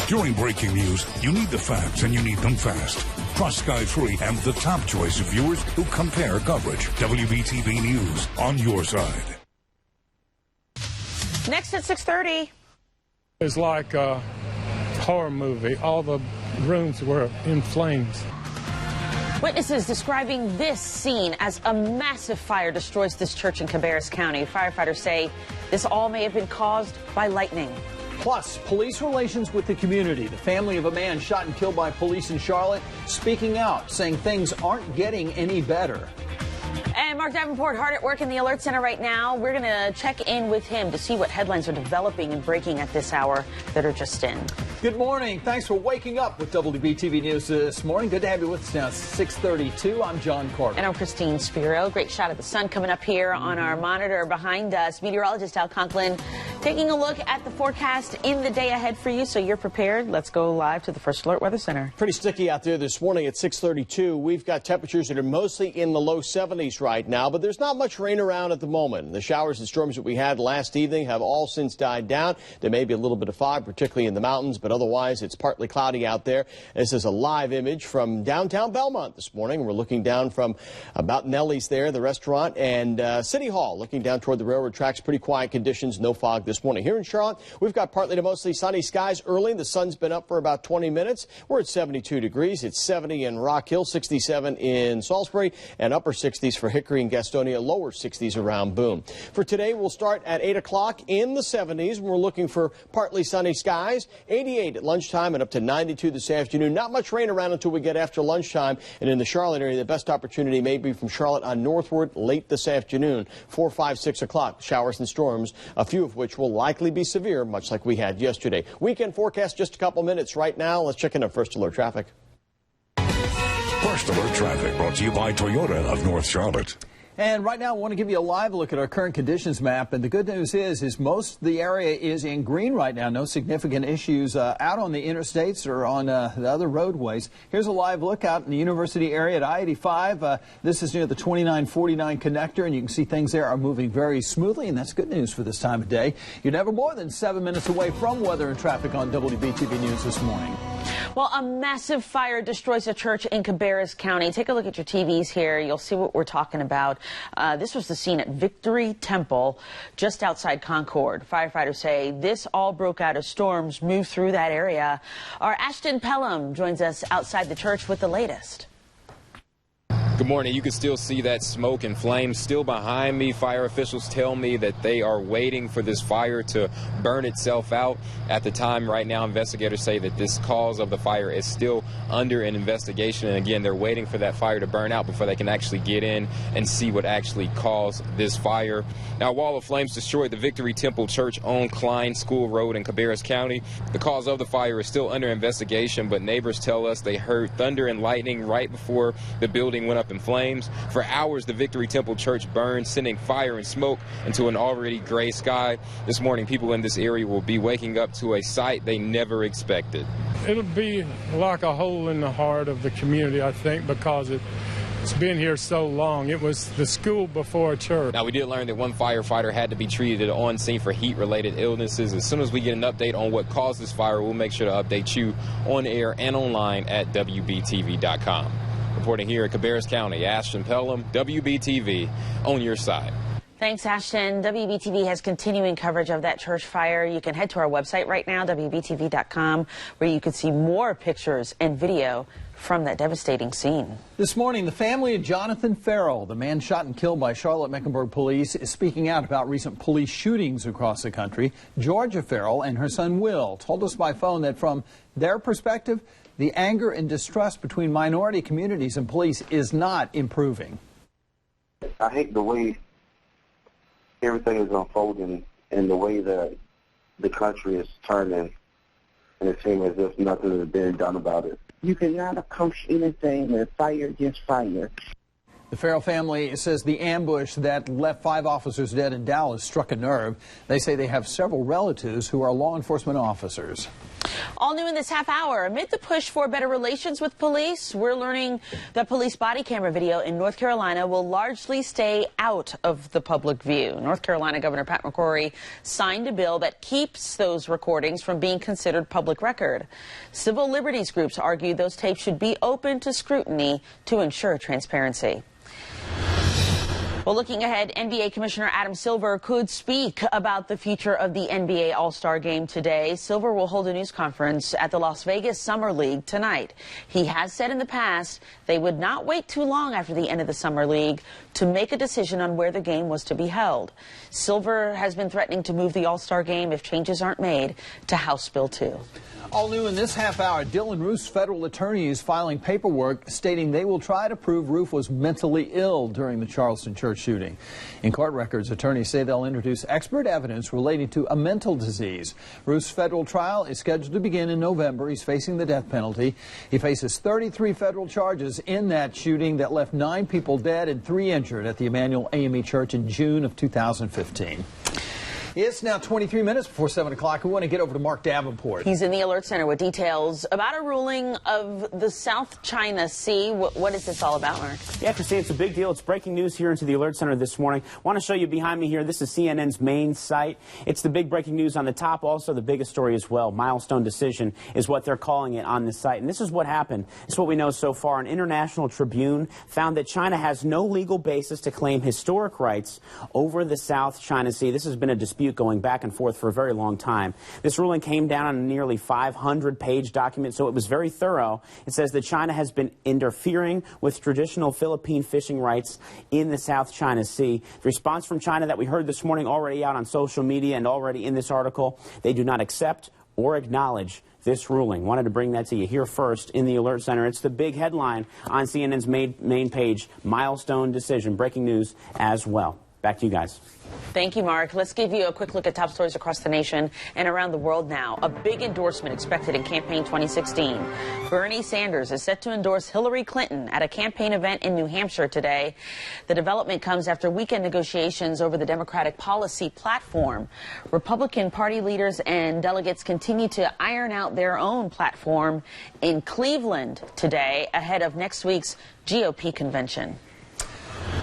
During breaking news, you need the facts and you need them fast. Trust Sky Free and the top choice of viewers who compare coverage. WBTV News, on your side. Next at 6:30. It's like a horror movie. All the rooms were in flames. Witnesses describing this scene as a massive fire destroys this church in Cabarrus County. Firefighters say this all may have been caused by lightning. Plus, police relations with the community. The family of a man shot and killed by police in Charlotte speaking out, saying things aren't getting any better. And Mark Davenport hard at work in the Alert Center right now. We're going to check in with him to see what headlines are developing and breaking at this hour that are just in. Good morning. Thanks for waking up with WBTV News this morning. Good to have you with us now. 6:32. I'm John Carter. And I'm Christine Spiro. Great shot of the sun coming up here on our monitor behind us. Meteorologist Al Conklin taking a look at the forecast in the day ahead for you so you're prepared. Let's go live to the First Alert Weather Center. Pretty sticky out there this morning at 6:32. We've got temperatures that are mostly in the low 70s right now, but there's not much rain around at the moment. The showers and storms that we had last evening have all since died down. There may be a little bit of fog, particularly in the mountains, but otherwise it's partly cloudy out there. This is a live image from downtown Belmont this morning. We're looking down from about Nellie's there, the restaurant, and City Hall, looking down toward the railroad tracks. Pretty quiet conditions, no fog this morning. Here in Charlotte, we've got partly to mostly sunny skies early. The sun's been up for about 20 minutes. We're at 72 degrees. It's 70 in Rock Hill, 67 in Salisbury, and upper 60s for Hickory and Gastonia, lower 60s around Boone. For today, we'll start at 8 o'clock in the 70s. We're looking for partly sunny skies, 88 at lunchtime and up to 92 this afternoon. Not much rain around until we get after lunchtime. And in the Charlotte area, the best opportunity may be from Charlotte on northward late this afternoon, 4, 5, 6 o'clock. Showers and storms, a few of which will likely be severe, much like we had yesterday. Weekend forecast just a couple minutes right now. Let's check in on First Alert Traffic. First Alert Traffic brought to you by Toyota of North Charlotte. And right now, I want to give you a live look at our current conditions map. And the good news is most of the area is in green right now. No significant issues out on the interstates or on the other roadways. Here's a live look out in the University area at I-85. This is near the 2949 connector, and you can see things there are moving very smoothly, and that's good news for this time of day. You're never more than 7 minutes away from weather and traffic on WBTV News this morning. Well, a massive fire destroys a church in Cabarrus County. Take a look at your TVs here. You'll see what we're talking about. This was the scene at Victory Temple just outside Concord. Firefighters say this all broke out as storms moved through that area. Our Ashton Pelham joins us outside the church with the latest. Good morning. You can still see that smoke and flames still behind me. Fire officials tell me that they are waiting for this fire to burn itself out. At the time right now, investigators say that this cause of the fire is still under an investigation. And again, they're waiting for that fire to burn out before they can actually get in and see what actually caused this fire. Now, a wall of flames destroyed the Victory Temple Church on Klein School Road in Cabarrus County. The cause of the fire is still under investigation, but neighbors tell us they heard thunder and lightning right before the building went up in flames. For hours, the Victory Temple Church burned, sending fire and smoke into an already gray sky. This morning, people in this area will be waking up to a sight they never expected. It'll be like a hole in the heart of the community, I think, because it's been here so long. It was the school before a church. Now, we did learn that one firefighter had to be treated on scene for heat-related illnesses. As soon as we get an update on what caused this fire, we'll make sure to update you on air and online at WBTV.com. Reporting here at Cabarrus County, Ashton Pelham, WBTV, on your side. Thanks, Ashton. WBTV has continuing coverage of that church fire. You can head to our website right now, WBTV.com, where you can see more pictures and video from that devastating scene. This morning, the family of Jonathan Farrell, the man shot and killed by Charlotte-Mecklenburg police, is speaking out about recent police shootings across the country. Georgia Farrell and her son Will told us by phone that from their perspective, the anger and distrust between minority communities and police is not improving. I hate the way everything is unfolding and the way that the country is turning, and it seems as if nothing is being done about it. You cannot accomplish anything with fire against fire. The Farrell family says the ambush that left 5 officers dead in Dallas struck a nerve. They say they have several relatives who are law enforcement officers. All new in this half hour, amid the push for better relations with police, we're learning that police body camera video in North Carolina will largely stay out of the public view. North Carolina Governor Pat McCrory signed a bill that keeps those recordings from being considered public record. Civil liberties groups argue those tapes should be open to scrutiny to ensure transparency. Well, looking ahead, NBA Commissioner Adam Silver could speak about the future of the NBA All-Star Game today. Silver will hold a news conference at the Las Vegas Summer League tonight. He has said in the past they would not wait too long after the end of the Summer League to make a decision on where the game was to be held. Silver has been threatening to move the All-Star Game if changes aren't made to House Bill 2. All new in this half hour, Dylan Roof's federal attorney is filing paperwork stating they will try to prove Roof was mentally ill during the Charleston church shooting. In court records, attorneys say they'll introduce expert evidence relating to a mental disease. Roof's federal trial is scheduled to begin in November. He's facing the death penalty. He faces 33 federal charges in that shooting that left 9 people dead and 3 injured at the Emmanuel AME Church in June of 2015. It's now 23 minutes before 7 o'clock. We want to get over to Mark Davenport. He's in the Alert Center with details about a ruling of the South China Sea. What is this all about, Mark? Yeah, Christine, it's a big deal. It's breaking news here into the Alert Center this morning. I want to show you behind me here. This is CNN's main site. It's the big breaking news on the top, also the biggest story as well. Milestone decision is what they're calling it on this site. And this is what happened. This is what we know so far. An International Tribune found that China has no legal basis to claim historic rights over the South China Sea. This has been a dispute going back and forth for a very long time. This ruling came down on a nearly 500-page document, so it was very thorough. It says that China has been interfering with traditional Philippine fishing rights in the South China Sea. The response from China that we heard this morning, already out on social media and already in this article, they do not accept or acknowledge this ruling. Wanted to bring that to you here first in the Alert Center. It's the big headline on CNN's main page, milestone decision, breaking news as well. Back to you guys. Thank you, Mark. Let's give you a quick look at top stories across the nation and around the world now. A big endorsement expected in campaign 2016. Bernie Sanders is set to endorse Hillary Clinton at a campaign event in New Hampshire today. The development comes after weekend negotiations over the Democratic policy platform. Republican Party leaders and delegates continue to iron out their own platform in Cleveland today ahead of next week's GOP convention.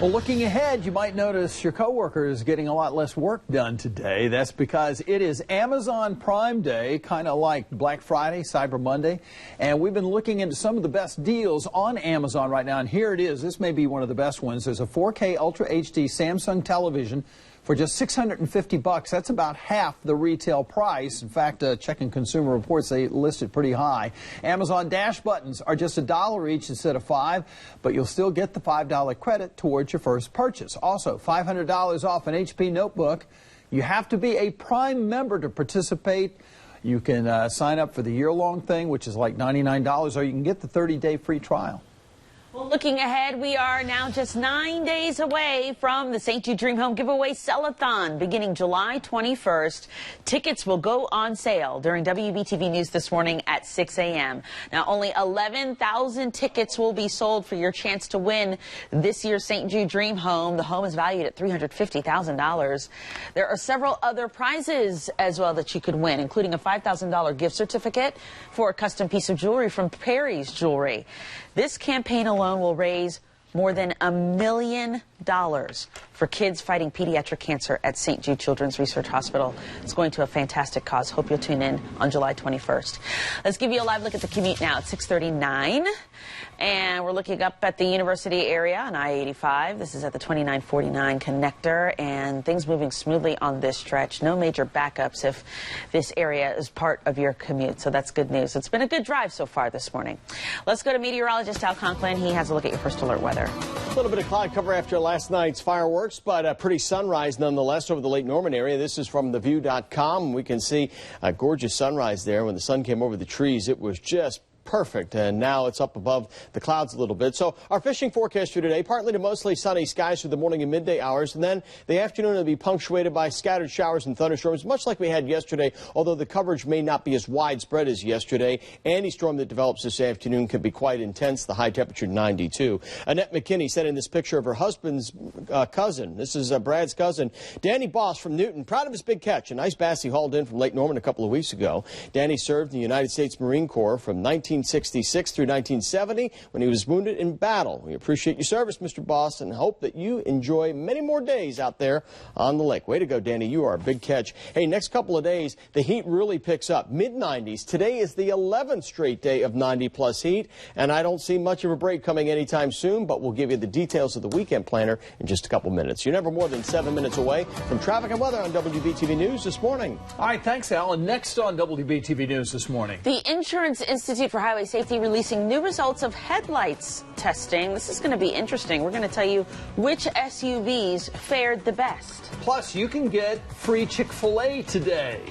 Well, looking ahead, you might notice your coworker is getting a lot less work done today. That's because it is Amazon Prime Day, kind of like Black Friday, Cyber Monday. And we've been looking into some of the best deals on Amazon right now. And here it is. This may be one of the best ones. There's a 4K Ultra HD Samsung television for just $650. That's about half the retail price. In fact, checking Consumer Reports, they list it pretty high. Amazon Dash buttons are just $1 each instead of $5, but you'll still get the $5 credit towards your first purchase. Also, $500 off an HP notebook. You have to be a Prime member to participate. You can sign up for the year-long thing, which is like $99, or you can get the 30-day free trial. Well, looking ahead, we are now just 9 days away from the St. Jude Dream Home Giveaway Sell-a-thon beginning July 21st. Tickets will go on sale during WBTV News this morning at 6 a.m. Now, only 11,000 tickets will be sold for your chance to win this year's St. Jude Dream Home. The home is valued at $350,000. There are several other prizes as well that you could win, including a $5,000 gift certificate for a custom piece of jewelry from Perry's Jewelry. This campaign alone will raise more than $1 million for kids fighting pediatric cancer at St. Jude Children's Research Hospital. It's going to a fantastic cause. Hope you'll tune in on July 21st. Let's give you a live look at the commute now at 6:39. And we're looking up at the University area on I-85. This is at the 2949 connector, and things moving smoothly on this stretch. No major backups if this area is part of your commute, so that's good news. It's been a good drive so far this morning. Let's go to meteorologist Al Conklin. He has a look at your first alert weather. A little bit of cloud cover after last night's fireworks, but a pretty sunrise nonetheless over the Lake Norman area. This is from theview.com. We can see a gorgeous sunrise there. When the sun came over the trees, it was just perfect, and now it's up above the clouds a little bit. So our fishing forecast for today, partly to mostly sunny skies through the morning and midday hours, and then the afternoon will be punctuated by scattered showers and thunderstorms, much like we had yesterday, although the coverage may not be as widespread as yesterday. Any storm that develops this afternoon could be quite intense, the high temperature 92. Annette McKinney sent in this picture of her husband's cousin. This is Brad's cousin, Danny Boss from Newton, proud of his big catch, a nice bass he hauled in from Lake Norman a couple of weeks ago. Danny served in the United States Marine Corps from 1966 through 1970 when he was wounded in battle. We appreciate your service, Mr. Boss, and hope that you enjoy many more days out there on the lake. Way to go, Danny. You are a big catch. Hey, next couple of days, the heat really picks up. Mid-90s. Today is the 11th straight day of 90-plus heat, and I don't see much of a break coming anytime soon, but we'll give you the details of the weekend planner in just a couple minutes. You're never more than 7 minutes away from traffic and weather on WBTV News this morning. All right, thanks, Alan. Next on WBTV News this morning. The Insurance Institute for Highway Safety releasing new results of headlights testing. This is going to be interesting. We're going to tell you which SUVs fared the best. Plus, you can get free Chick-fil-A today.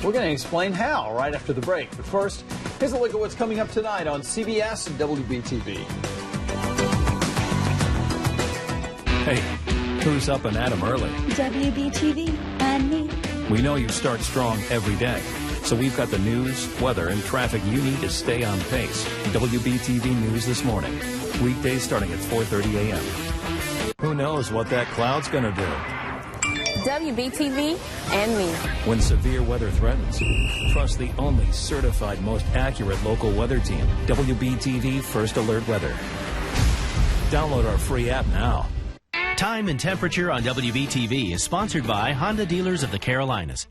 We're going to explain how right after the break. But first, here's a look at what's coming up tonight on CBS and WBTV. Hey, who's up and at 'em early? WBTV and me. We know you start strong every day, so we've got the news, weather, and traffic you need to stay on pace. WBTV News this morning. Weekdays starting at 4:30 a.m. Who knows what that cloud's going to do? WBTV and me. When severe weather threatens, trust the only certified, most accurate local weather team, WBTV First Alert Weather. Download our free app now. Time and Temperature on WBTV is sponsored by Honda Dealers of the Carolinas.